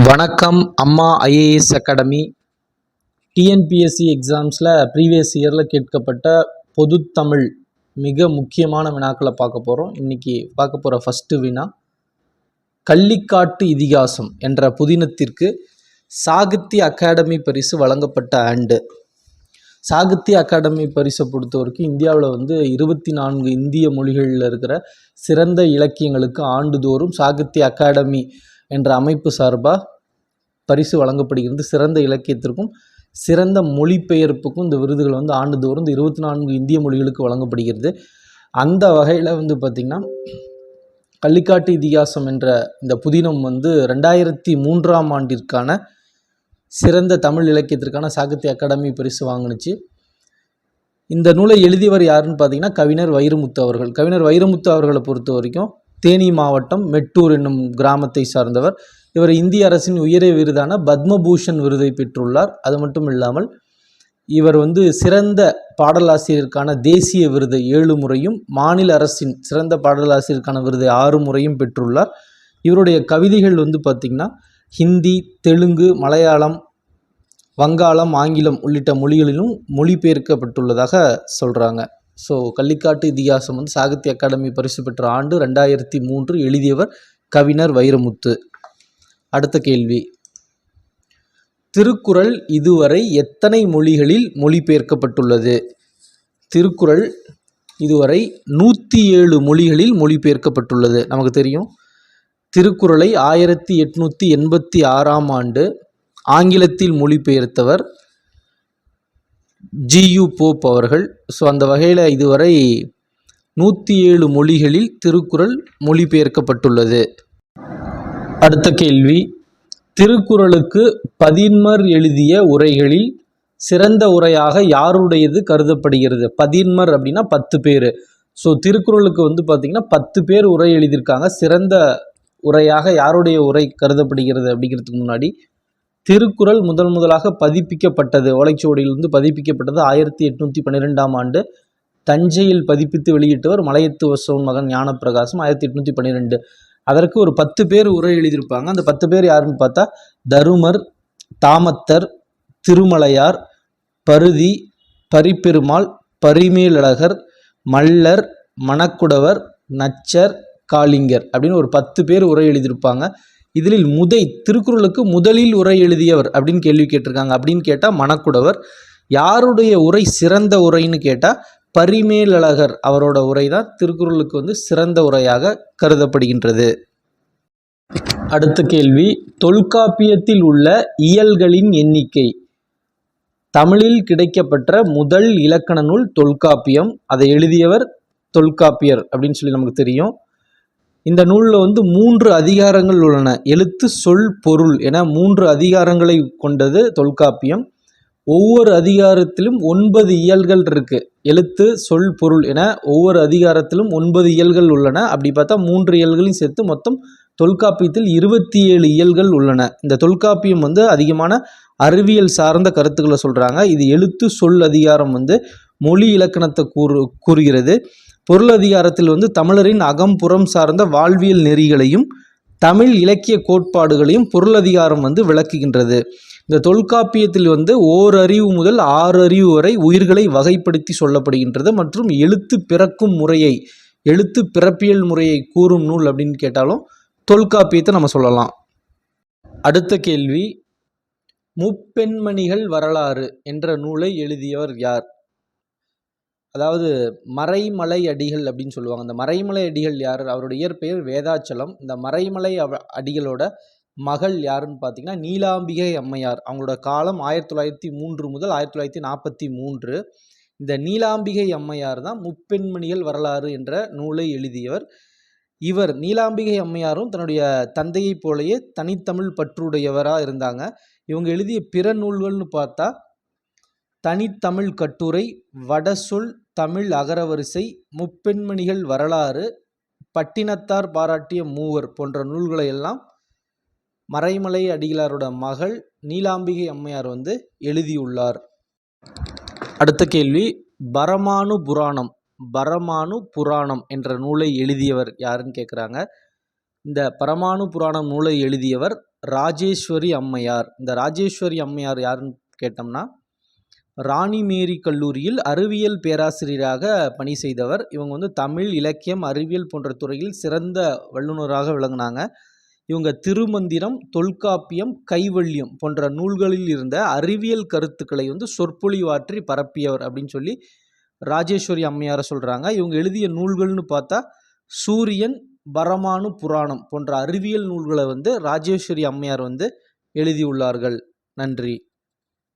வணக்கம் அம்மா IAS academy. TNPSC எக்ஸாம்ஸில் previous இயரில் கேட்கப்பட்ட பொது தமிழ் மிக முக்கியமான வினாக்களை பார்க்க போகிறோம். இன்றைக்கி பார்க்க போகிற ஃபஸ்ட்டு வினா, கள்ளிக்காட்டு இதிகாசம் என்ற புதினத்திற்கு சாகித்ய அகாடமி பரிசு வழங்கப்பட்ட ஆண்டு. சாகித்ய அகாடமி பரிசை பொறுத்த வரைக்கும் இந்தியாவில் 24 இந்திய மொழிகளில் இருக்கிற சிறந்த இலக்கியங்களுக்கு ஆண்டுதோறும் சாகித்ய அகாடமி என்ற அமைப்பு சார்பாக பரிசு வழங்கப்படுகிறது. சிறந்த இலக்கியத்திற்கும் சிறந்த மொழிபெயர்ப்புக்கும் இந்த விருதுகள் ஆண்டுதோறும் 24 இந்திய மொழிகளுக்கு வழங்கப்படுகிறது. அந்த வகையில் பார்த்திங்கன்னா கள்ளிக்காட்டு இதிகாசம் என்ற இந்த புதினம் 2003ஆம் ஆண்டிற்கான சிறந்த தமிழ் இலக்கியத்திற்கான சாகித்ய அகாடமி பரிசு வாங்கினுச்சு. இந்த நூலை எழுதியவர் யாருன்னு பார்த்தீங்கன்னா கவிஞர் வைரமுத்து அவர்கள். கவிஞர் வைரமுத்து அவர்களை பொறுத்த வரைக்கும் தேனி மாவட்டம் மெட்டூர் என்னும் கிராமத்தை சார்ந்தவர். இவர் இந்திய அரசின் உயரிய விருதான பத்மபூஷன் விருதை பெற்றுள்ளார். அது மட்டும் இல்லாமல் இவர் சிறந்த பாடலாசிரியருக்கான தேசிய விருதை 7 முறையும், மாநில அரசின் சிறந்த பாடலாசிரியருக்கான விருதை 6 முறையும் பெற்றுள்ளார். இவருடைய கவிதைகள் பார்த்திங்கன்னா ஹிந்தி, தெலுங்கு, மலையாளம், வங்காளம், ஆங்கிலம் உள்ளிட்ட மொழிகளிலும் மொழிபெயர்க்கப்பட்டுள்ளதாக சொல்கிறாங்க. ஸோ கள்ளிக்காட்டு இதிகாசம் சாகித்ய அகாடமி பரிசு பெற்ற ஆண்டு 2003. எழுதியவர் கவிஞர் வைரமுத்து. அடுத்த கேள்வி, திருக்குறள் இதுவரை எத்தனை மொழிகளில் மொழிபெயர்க்கப்பட்டுள்ளது? திருக்குறள் இதுவரை 107 மொழிகளில் மொழிபெயர்க்கப்பட்டுள்ளது. நமக்கு தெரியும், திருக்குறளை 1886ஆம் ஆண்டு ஆங்கிலத்தில் மொழிபெயர்த்தவர் ஜியு போப் அவர்கள். ஸோ அந்த வகையில் இதுவரை 107 மொழிகளில் திருக்குறள் மொழிபெயர்க்கப்பட்டுள்ளது. அடுத்த கேள்வி, திருக்குறளுக்கு பதின்மர் எழுதிய உரைகளில் சிறந்த உரையாக யாருடையது கருதப்படுகிறது? பதின்மர் அப்படின்னா 10 பேர். ஸோ திருக்குறளுக்கு பார்த்திங்கன்னா 10 பேர் உரை எழுதியிருக்காங்க. சிறந்த உரையாக யாருடைய உரை கருதப்படுகிறது அப்படிங்கிறதுக்கு முன்னாடி, திருக்குறள் முதலாக பதிப்பிக்கப்பட்டது, ஓலைச்சுவடியிலிருந்து பதிப்பிக்கப்பட்டது 1812ஆம் ஆண்டு. தஞ்சையில் பதிப்பித்து வெளியிட்டவர் மலையத்து வசவன் மகன் ஞானப்பிரகாசம், 1812. அதற்கு ஒரு 10 பேர் உரை எழுதியிருப்பாங்க. அந்த 10 பேர் யாருன்னு பார்த்தா தருமர், தாமத்தர், திருமலையார், பருதி, பரிப்பெருமாள், பரிமேலழகர், மல்லர், மணக்குடவர், நச்சர், காளிங்கர் அப்படின்னு ஒரு 10 பேர் உரை எழுதியிருப்பாங்க. இதில் திருக்குறளுக்கு முதலில் உரை எழுதியவர் அப்படின்னு கேள்வி கேட்டிருக்காங்க. அப்படின்னு கேட்டால் மணக்குடவர். யாருடைய உரை சிறந்த உரைன்னு கேட்டால் பரிமேலழகர் அவரோட உரை தான் திருக்குறளுக்கு சிறந்த உரையாக கருதப்படுகின்றது. அடுத்த கேள்வி, தொல்காப்பியத்தில் உள்ள இயல்களின் எண்ணிக்கை. தமிழில் கிடைக்கப்பெற்ற முதல் இலக்கண நூல் தொல்காப்பியம். அதை எழுதியவர் தொல்காப்பியர் அப்படின்னு சொல்லி நமக்கு தெரியும். இந்த நூலில் 3 அதிகாரங்கள் உள்ளன. எழுத்து, சொல், பொருள் என 3 அதிகாரங்களை கொண்டது தொல்காப்பியம். ஒவ்வொரு அதிகாரத்திலும் 9 இயல்கள் இருக்கு. எழுத்து, சொல், பொருள் என ஒவ்வொரு அதிகாரத்திலும் 9 இயல்கள் உள்ளன. அப்படி பார்த்தா 3 இயல்களையும் சேர்த்து மொத்தம் தொல்காப்பியத்தில் 27 இயல்கள் உள்ளன. இந்த தொல்காப்பியம் அதிகமான அறிவியல் சார்ந்த கருத்துக்களை சொல்கிறாங்க. இது எழுத்து, சொல் அதிகாரம் மொழி இலக்கணத்தை கூறுகிறது. பொருள் அதிகாரத்தில் தமிழரின் அகம்புறம் சார்ந்த வாழ்வியல் நெறிகளையும் தமிழ் இலக்கிய கோட்பாடுகளையும் பொருள் அதிகாரம் விளக்குகின்றது. இந்த தொல்காப்பியத்தில் ஓரறிவு முதல் 6 அறிவு வரை உயிர்களை வகைப்படுத்தி சொல்லப்படுகின்றது. மற்றும் எழுத்து பிறக்கும் முறையை, எழுத்து பிறப்பியல் முறையை கூறும் நூல் அப்படின்னு கேட்டாலும் தொல்காப்பியத்தை நம்ம சொல்லலாம். அடுத்த கேள்வி, முப்பெண்மணிகள் வரலாறு என்ற நூலை எழுதியவர் யார்? அதாவது மறைமலை அடிகள் அப்படின்னு சொல்லுவாங்க. இந்த மறைமலை அடிகள் யார்? அவருடைய இயற்பெயர் வேதாச்சலம். இந்த மறைமலை அடிகளோட மகள் யாருன்னு பார்த்தீங்கன்னா நீலாம்பிகை அம்மையார். அவங்களோட காலம் 1903 முதல் 1943. இந்த நீலாம்பிகை அம்மையார் தான் முப்பெண்மணிகள் வரலாறு என்ற நூலை எழுதியவர். இவர் நீலாம்பிகை அம்மையாரும் தன்னுடைய தந்தையை போலயே தனித்தமிழ் பற்றுடையவராக இருந்தாங்க. இவங்க எழுதிய பிற நூல்கள்னு பார்த்தா தனித்தமிழ் கட்டுரை, வடசொல் தமிழ் அகரவரிசை, முப்பெண்மணிகள் வரலாறு, பட்டினத்தார் பாராட்டிய மூவர் போன்ற நூல்களை எல்லாம் மறைமலை அடிகளாரோட மகள் நீலாம்பிகை அம்மையார் எழுதியுள்ளார். அடுத்த கேள்வி, பரமானு புராணம் என்ற நூலை எழுதியவர் யாருன்னு கேட்குறாங்க. இந்த பரமானு புராணம் நூலை எழுதியவர் ராஜேஸ்வரி அம்மையார். இந்த ராஜேஸ்வரி அம்மையார் யாருன்னு கேட்டோம்னா ராணிமேரி கல்லூரியில் அறிவியல் பேராசிரியராக பணி செய்தவர். இவங்க தமிழ், இலக்கியம், அறிவியல் போன்ற துறையில் சிறந்த வல்லுநராக விளங்கினாங்க. இவங்க திருமந்திரம், தொல்காப்பியம், கைவல்யம் போன்ற நூல்களில் இருந்த அறிவியல் கருத்துக்களை சொற்பொழிவாற்றி பரப்பியவர் அப்படின்னு சொல்லி ராஜேஸ்வரி அம்மையாரை சொல்கிறாங்க. இவங்க எழுதிய நூல்கள்னு பார்த்தா சூரியன், பரமானு புராணம் போன்ற அறிவியல் நூல்களை ராஜேஸ்வரி அம்மையார் எழுதியுள்ளார்கள். நன்றி.